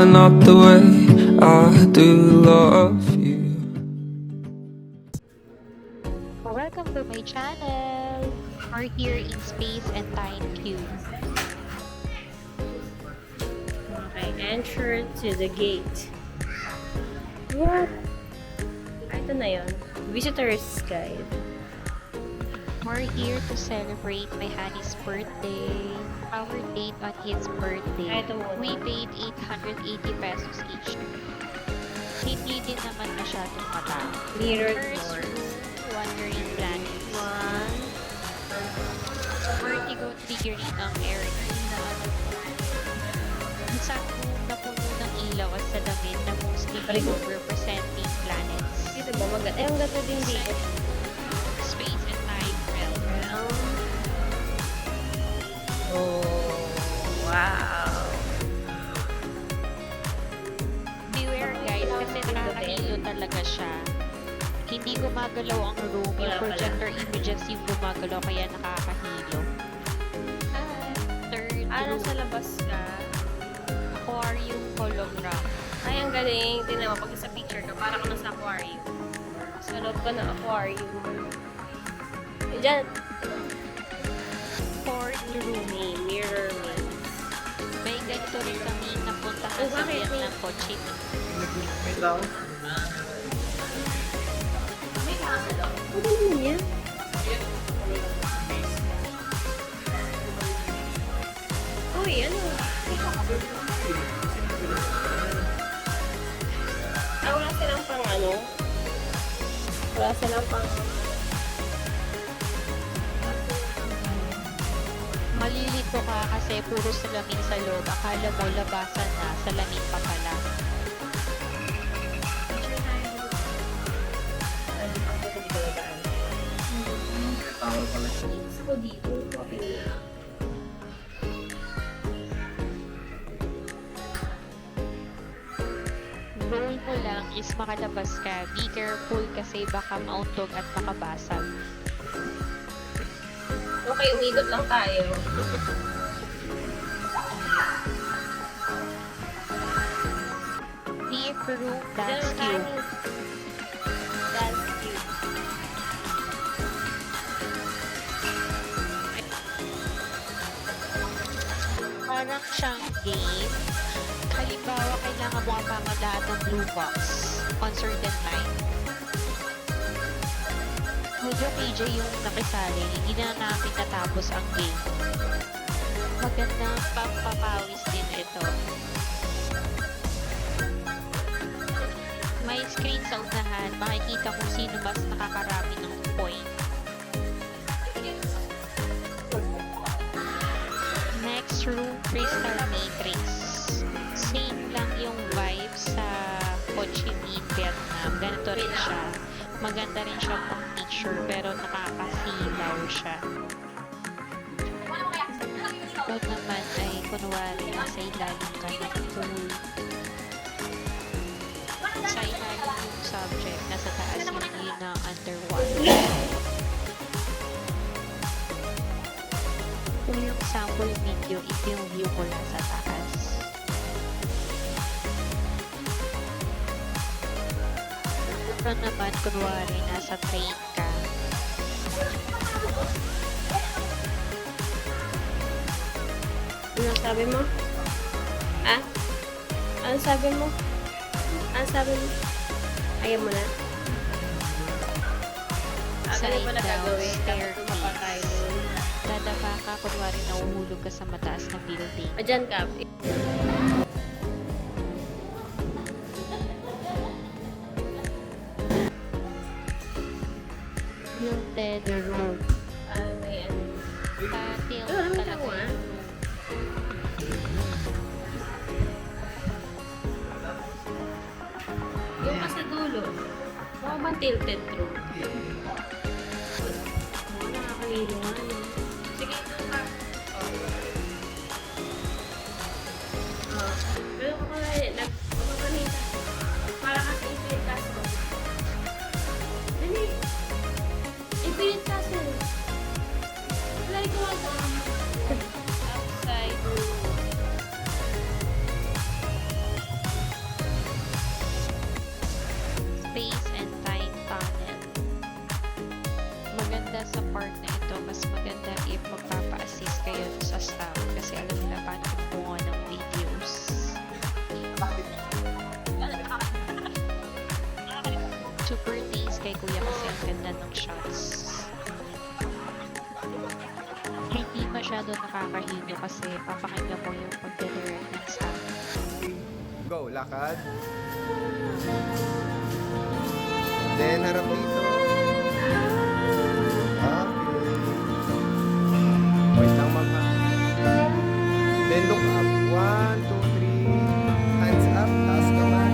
not the way I do love you. Welcome to my channel. We're here in Space and Time Cube. Okay, enter to the gate. What? Ito na yun. Visitor's Guide. We're here to celebrate my honey's birthday. Our date on his birthday. Ito muna. We paid 880 pesos each. Hindi din naman masyadong matao. Mirrored First doors. room, Wandering Planets. One. Vertigo triggering ang area. Isang room na puno ng ilaw at salamin na mostly representing planets. Dito ba maganda? Eh, ang ganda din dito. Space and time realm. Oh, wow. Beware guys, kasi nakakahilo talaga siya. Hindi gumagalaw ang room, yung projector images yung gumagalaw kaya nakakahilo. Third room, Sa labas ka. aquarium hologram. Ay, ang galing. Tingnan mo, pag sa picture ka, parang ka nasa aquarium. Sa loob ka ng aquarium. Eh, dyan. Fourth room, Mirror maze. may ganito rin kami napunta Oh, sa bakit? ng kotse. Ano naman yan? Uy, ano? Wala silang pang ano? Wala silang pang... Malilito ka kasi puro salamin sa loob. Akala mo labasan na, salamin pa pala. Ako dito. Goal mo lang is makalabas ka. Be careful kasi baka mauntog at makabasag. Okay, umikot lang tayo. Deep room, Dance dance cube. Dance cube. Parang siyang game. Halimbawa, kailangan mo kapama lahat ng blue box on certain time. Medyo KJ yung nakisali, hindi na namin natapos ang game. Magandang pampapawis din ito. May screen sa unahan, makikita kung sino mas nakakarami ng point. Next room, Crystal Matrix. Same lang yung vibe sa Ho Chi Minh, Vietnam. Ganito rin siya. Maganda rin siya pang picture pero nakakasilaw siya. Ito naman ay kunwari nasa ilalim ka ng pool. Sa ilalim yung subject, nasa taas yun na underwater. Kung yung sample video, ito yung view mula sa taas. Ito naman, kunwari, nasa train ka. Ano sabi mo? Ah? Ano sabi mo? Ano sabi mo? Ayaw mo na? Side Ganun pala down gagawin. Dapat staircase. tumapatay doon. Dadapa ka, kunwari, nahuhulog ka sa mataas na building. O, dyan ka. Yung tether room. May ano. Tatil Ano naman talaga ako, yung Yung pa sa dulo. Mukha bang tilted through? Nakakahilo nga. Sige, ito ka. Pero ko na nagpapanita. Para kasi infinite castle. Dali. Infinite castle. Wala ikaw ako. Outside. masyado nakakahilo kasi papakinggan mo yung pagde-direct ng staff. Go, lakad. Then, harap dito. Okay. Wait lang, mama. Then, look up. 1, 2, 3. Hands up. Taas naman.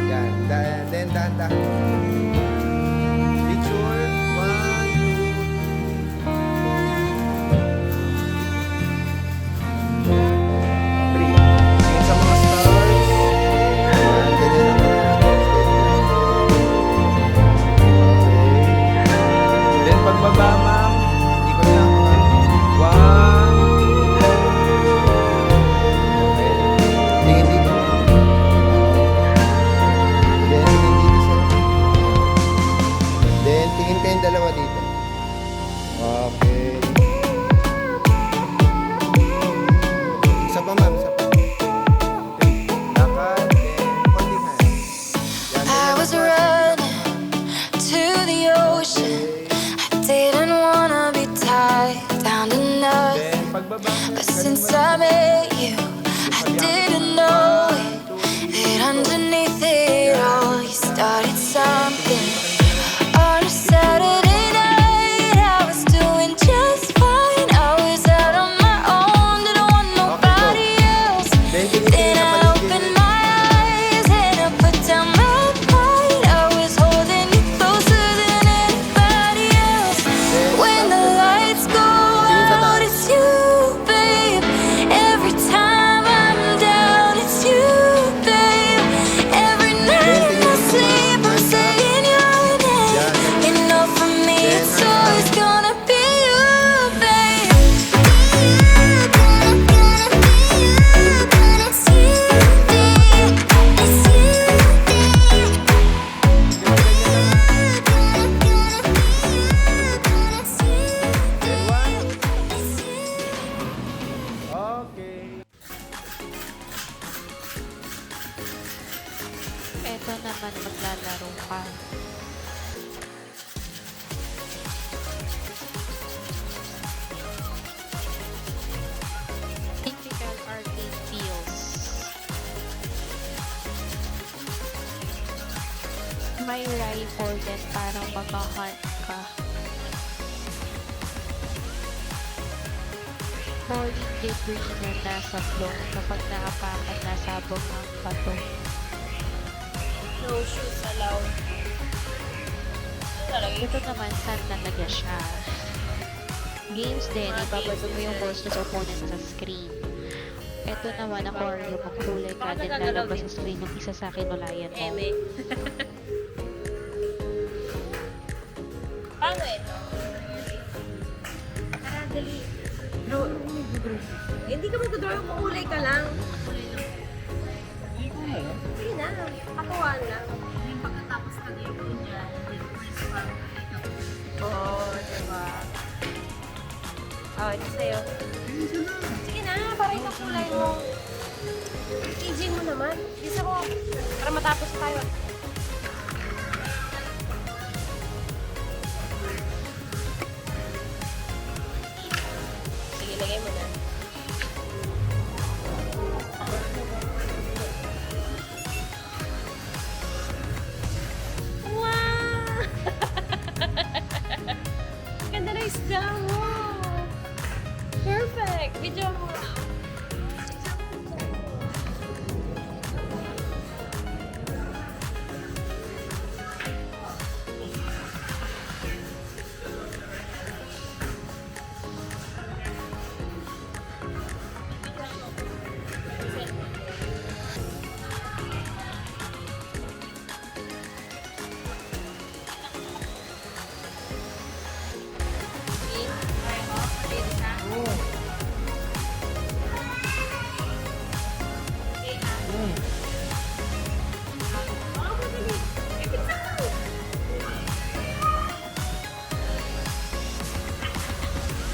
Yan. Yan. Then, dahan-dahan. Picture. 1, 2, 3. Tingin sa mga stars. Yan. Ganyan ang then pagbaba, ma'am, ikot na mga 1. Okay. Tingin dito, ma'am. Then, tingin dito sa... Then, tingin kayong dalawa dito. Okay. Isa pa, ma'am. Isa pa. Okay. Lakad. Then, holding hands. Yan. I was running to the ocean. Didn't wanna be tied down to nothing. Then, pagbaba. But since I met you, I didn't know it. That underneath it all, you started something. On a Saturday night, I was doing just fine. I was out on my own, didn't want nobody else. Then, tingin Then na I paligid. opened my eyes and I put down my pride. I was holding you closer than anybody else. When the lights go out, it's you, babe. Every time I'm down, it's you, babe. Every night in my sleep, I'm saying your name. You know for me, it's always gonna be you, babe. It's you, babe. It's you, Okay. Eto naman maglalaro ka. Typical arcade feels. May rifle din para makahunt ka. Falling debris na nasa floor kapag naapakan nasabog ang bato. No shoes allowed. Talaga Ito naman, saan talaga siya? Games din, ibabato mo yung balls sa opponent sa screen. Ito naman, aquarium, magkulay ka, din lalabas sa screen yung isa sa kinulayan mo. eme. Paano ito? Tara, dali. Draw. Hindi ka mag-draw, makulay ka lang. Sige na, pakuhaan lang. Pagkatapos ka niya, oo, diba? Oh, ito sa'yo. Sige na, para yung kulay mo. EJ mo naman. Bisa ko, para matapos tayo. Sige, lagay mo na. Wow! Ganda na isda mo! Perfect! Video mo!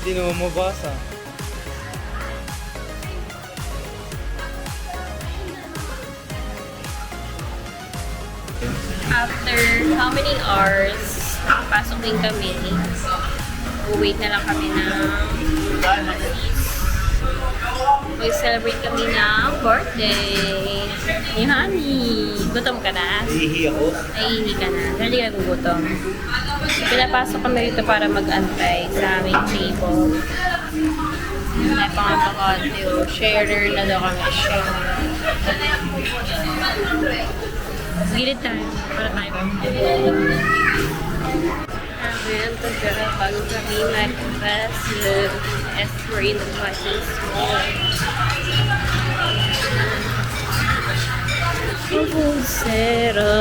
Hindi naman mabasa. After how many hours, nakapasok din kami. Wait na lang kami ng mag-celebrate kami ng birthday ni Honey. Gutom ka na? Hihi ako. Naihi ka na. Dali ka gugutom. Pinapasok kami dito para mag-antay sa aming table. May pangapakante o. Sharer na daw kami. Share. Gilid tayo. Para tayo. Ayan, taga bago kami mag-pass S4 in the classes. Pulsero.